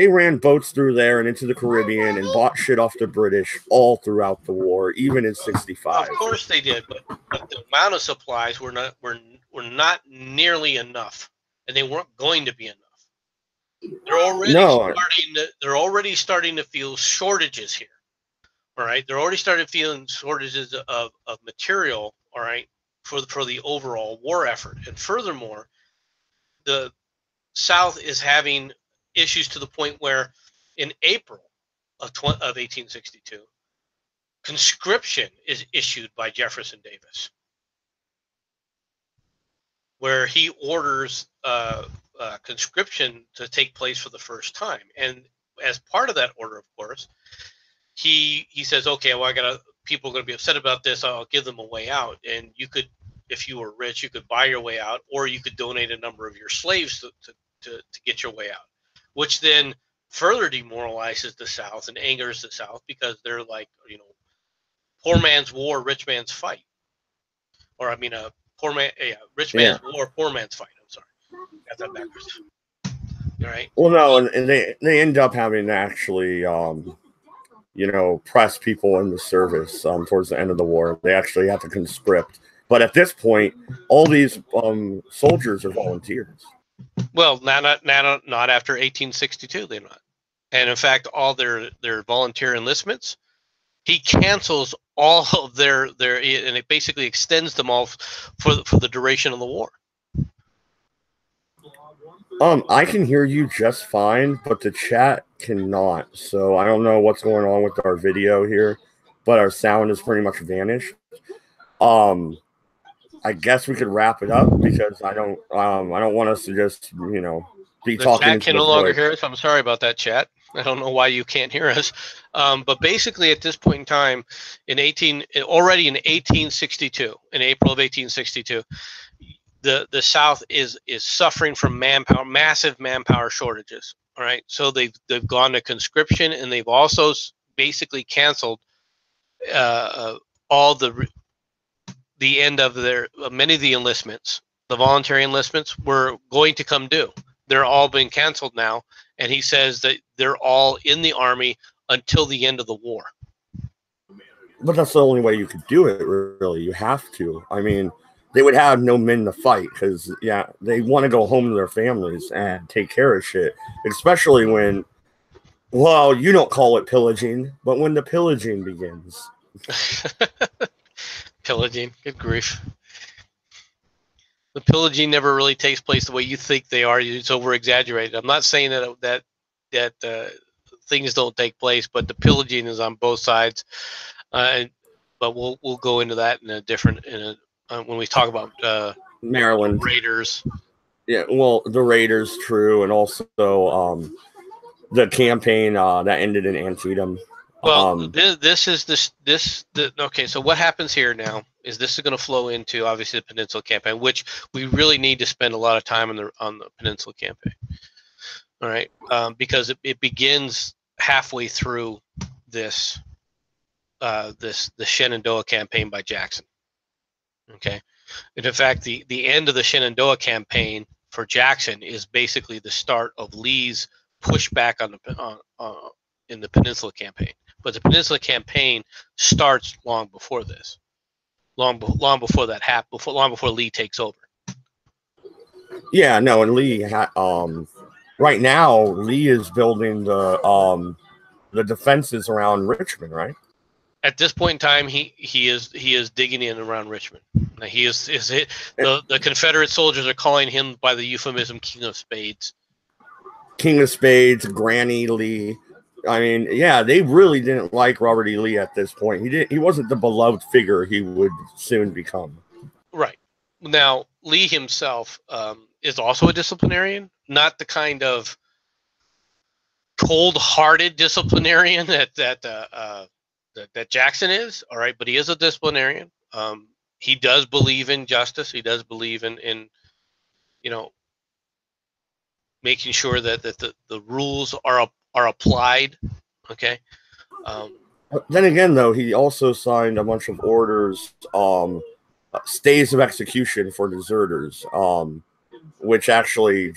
ran boats through there and into the Caribbean and bought shit off the British all throughout the war, even in '65. Of course they did, but the amount of supplies were not nearly enough, and they weren't going to be enough. They're already starting to feel shortages here. All right, they're already starting feeling shortages of material. All right, for the overall war effort, and furthermore, the South is having issues to the point where in April of 1862, conscription is issued by Jefferson Davis, where he orders conscription to take place for the first time. And as part of that order, of course, he says, okay, well, people are going to be upset about this. I'll give them a way out. And you could, if you were rich, you could buy your way out, or you could donate a number of your slaves to get your way out, which then further demoralizes the South and angers the South, because they're like, poor man's war, rich man's fight. Or, I mean, rich man's war, poor man's fight. I'm sorry. Got that backwards. All right. Well, no, and they end up having to actually, press people in the service towards the end of the war. They actually have to conscript. But at this point, all these soldiers are volunteers. Well, not after 1862, they're not. And in fact, all their volunteer enlistments, he cancels all of their, and it basically extends them all for the duration of the war. I can hear you just fine, but the chat cannot. So I don't know what's going on with our video here, but our sound has pretty much vanished. I guess we could wrap it up because I don't want us to just, be The talking chat into can the no longer void. hear us. I'm sorry about that, chat. I don't know why you can't hear us. But basically, at this point in time, already in 1862, in April of 1862, the South is suffering from massive manpower shortages. All right, so they've gone to conscription, and they've also basically canceled all the end of their many of the enlistments. The voluntary enlistments were going to come due. They're all being canceled now, and he says that they're all in the army until the end of the war. But that's the only way you could do it, really. You have to. I mean, they would have no men to fight because, they want to go home to their families and take care of shit, especially when, well, you don't call it pillaging, but when the pillaging begins. Pillaging, good grief. The pillaging never really takes place the way you think they are. It's over exaggerated. I'm not saying that things don't take place, but the pillaging is on both sides. But we'll go into that in a different when we talk about Maryland Raiders. Yeah, well, the Raiders, true, and also the campaign that ended in Antietam. Well, okay. So what happens here now is this is going to flow into obviously the Peninsula Campaign, which we really need to spend a lot of time on the Peninsula Campaign. All right, because it begins halfway through the Shenandoah Campaign by Jackson. Okay, and in fact, the end of the Shenandoah Campaign for Jackson is basically the start of Lee's pushback in the Peninsula Campaign. But the Peninsula Campaign starts long before this, long before that happens, long before Lee takes over. Yeah, no, and Lee, right now, Lee is building the defenses around Richmond, right? At this point in time, he is digging in around Richmond. Now, the Confederate soldiers are calling him by the euphemism King of Spades. King of Spades, Granny Lee. I mean, they really didn't like Robert E. Lee at this point. He wasn't the beloved figure he would soon become. Right. Now, Lee himself is also a disciplinarian, not the kind of cold-hearted disciplinarian that Jackson is. All right, but he is a disciplinarian. He does believe in justice. He does believe in making sure that the rules are applied. Okay. Then again, though, he also signed a bunch of orders, stays of execution for deserters, which actually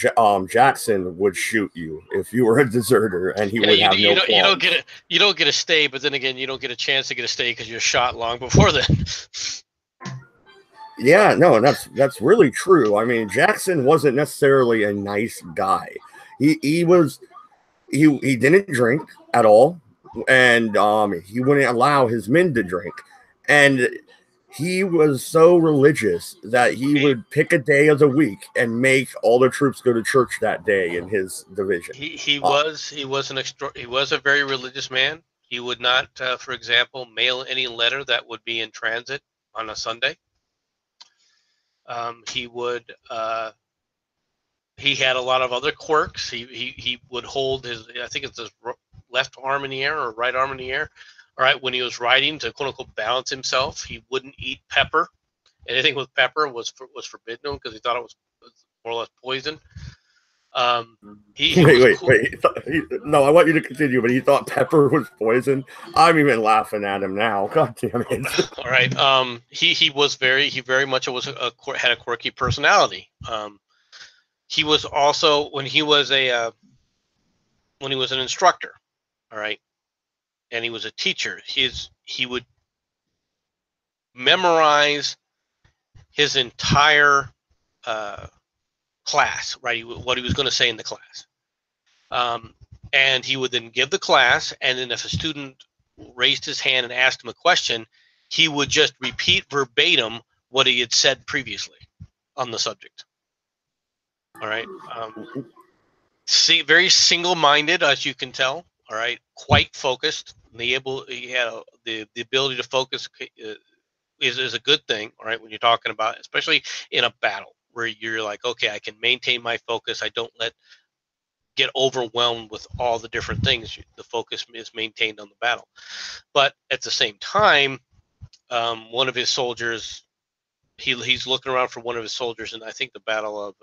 Jackson would shoot you if you were a deserter, and he would have no qualms. You don't get a stay, but then again, you don't get a chance to get a stay because you're shot long before then. Yeah, no, and that's really true. I mean, Jackson wasn't necessarily a nice guy. He didn't drink at all, and he wouldn't allow his men to drink, and he was so religious that he would pick a day of the week and make all the troops go to church that day in his division. He was a very religious man. He would not, for example, mail any letter that would be in transit on a Sunday. He had a lot of other quirks. He would hold his, I think it's his left arm in the air or right arm in the air. All right, when he was riding to quote unquote balance himself, he wouldn't eat pepper. Anything with pepper was forbidden to him because he thought it was more or less poison. Wait. No, I want you to continue, but he thought pepper was poison. I'm even laughing at him now. God damn it. All right. He very much had a quirky personality. He was also when he was an instructor. All right. And he was a teacher. He would memorize his entire class, right? What he was going to say in the class. And he would then give the class, and then if a student raised his hand and asked him a question, he would just repeat verbatim what he had said previously on the subject. All right. Very single-minded, as you can tell. All right. Quite focused. He had the ability to focus is a good thing. All right. When you're talking about, especially in a battle where you're like, okay, I can maintain my focus. I don't get overwhelmed with all the different things. The focus is maintained on the battle. But at the same time, one of his soldiers, he's looking around for one of his soldiers, and I think the Battle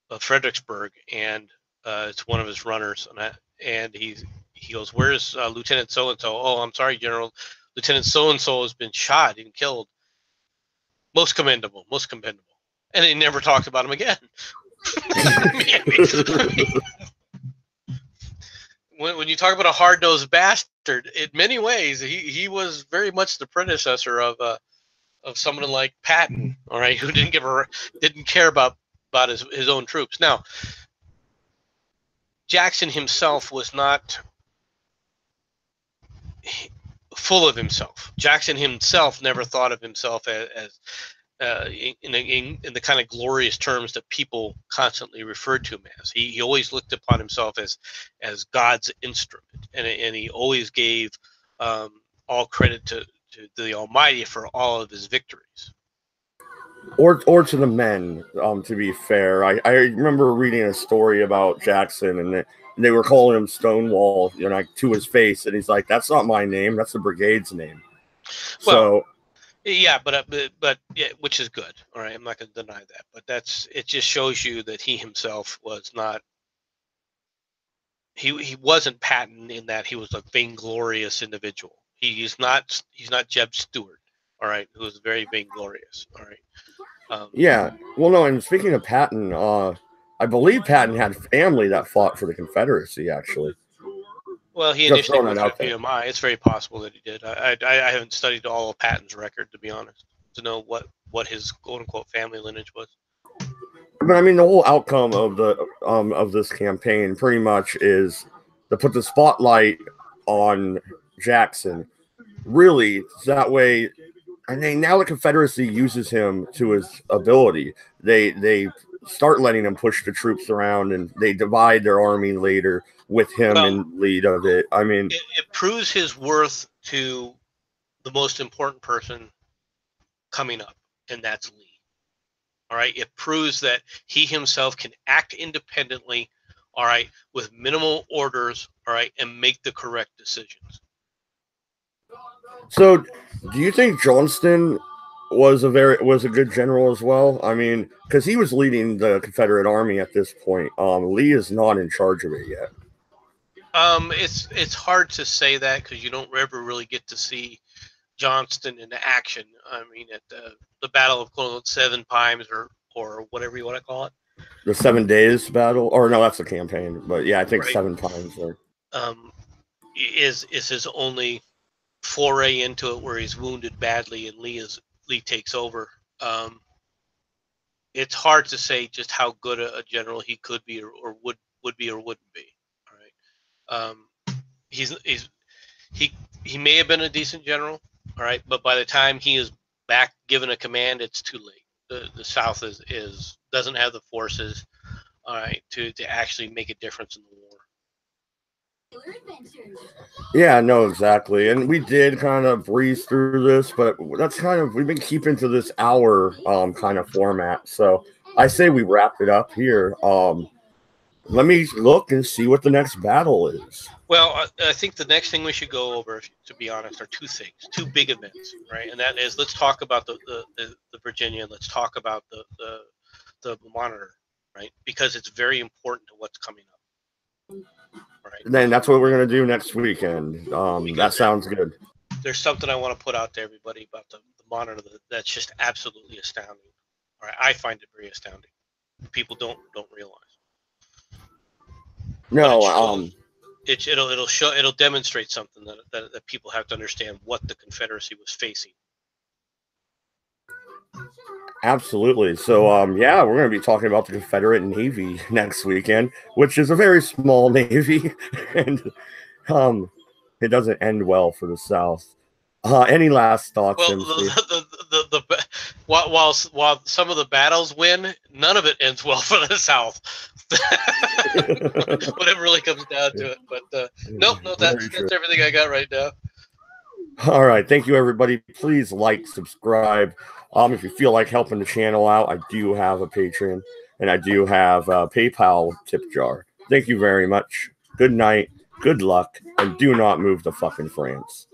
of Fredericksburg, and it's one of his runners, and he goes, "Where's Lieutenant so and so?" "Oh, I'm sorry, General. Lieutenant so and so has been shot and killed." Most commendable, most commendable. And they never talked about him again. When you talk about a hard-nosed bastard, in many ways, he was very much the predecessor of someone like Patton, all right, who didn't care about his own troops. Now, Jackson himself was not full of himself. Jackson himself never thought of himself as in the kind of glorious terms that people constantly referred to him as. He always looked upon himself as God's instrument, and he always gave all credit to the Almighty for all of his victories. Or to the men, to be fair. I remember reading a story about Jackson, and they were calling him Stonewall, to his face, and he's like, "That's not my name. That's the brigade's name." Well, yeah, but yeah, which is good. All right, I'm not going to deny that, but it just shows you that he himself was not. He wasn't Patton in that he was a vainglorious individual. He's not Jeb Stuart. All right, who was very vainglorious. All right. Yeah. Well, no. And speaking of Patton, I believe Patton had family that fought for the Confederacy. Actually. Well, he initially worked at VMI. It's very possible that he did. I haven't studied all of Patton's record, to be honest, to know what his quote unquote family lineage was. But I mean, the whole outcome of this campaign pretty much is to put the spotlight on Jackson. Really, that way. I mean, now the Confederacy uses him to his ability. They start letting him push the troops around, and they divide their army later with him in lead of it. I mean, it proves his worth to the most important person coming up, and that's Lee. All right, it proves that he himself can act independently, all right, with minimal orders, all right, and make the correct decisions. So, do you think Johnston was a good general as well? I mean, because he was leading the Confederate Army at this point. Lee is not in charge of it yet. It's hard to say that because you don't ever really get to see Johnston in action. I mean, at the Battle of 7 Pines or whatever you want to call it. The 7 Days battle, or no, that's a campaign. But yeah, I think right. 7 Pines. Is his only foray into it where he's wounded badly and Lee takes over. It's hard to say just how good a general he could be or would be or wouldn't be. All right. He may have been a decent general. All right, but by the time he is back given a command, it's too late. The South doesn't have the forces, all right, to actually make a difference in the war. Yeah, no, exactly. And we did kind of breeze through this, but that's we've been keeping to this hour kind of format. So I say we wrap it up here. Let me look and see what the next battle is. Well, I think the next thing we should go over, to be honest, are two big events, right? And that is, let's talk about the Virginia. Let's talk about the Monitor, right? Because it's very important to what's coming up. Right. And then that's what we're going to do next weekend. That sounds good. There's something I want to put out to everybody about the Monitor that's just absolutely astounding. All right, I find it very astounding. People don't realize. No, it'll demonstrate something that people have to understand what the Confederacy was facing. Absolutely. So, yeah, we're going to be talking about the Confederate Navy next weekend, which is a very small Navy, and it doesn't end well for the South. Any last thoughts? Well, while some of the battles win, none of it ends well for the South. When it really comes down to it. But no, that's everything I got right now. All right, thank you, everybody. Please like, subscribe. If you feel like helping the channel out, I do have a Patreon, and I do have a PayPal tip jar. Thank you very much. Good night, good luck, and do not move to fucking France.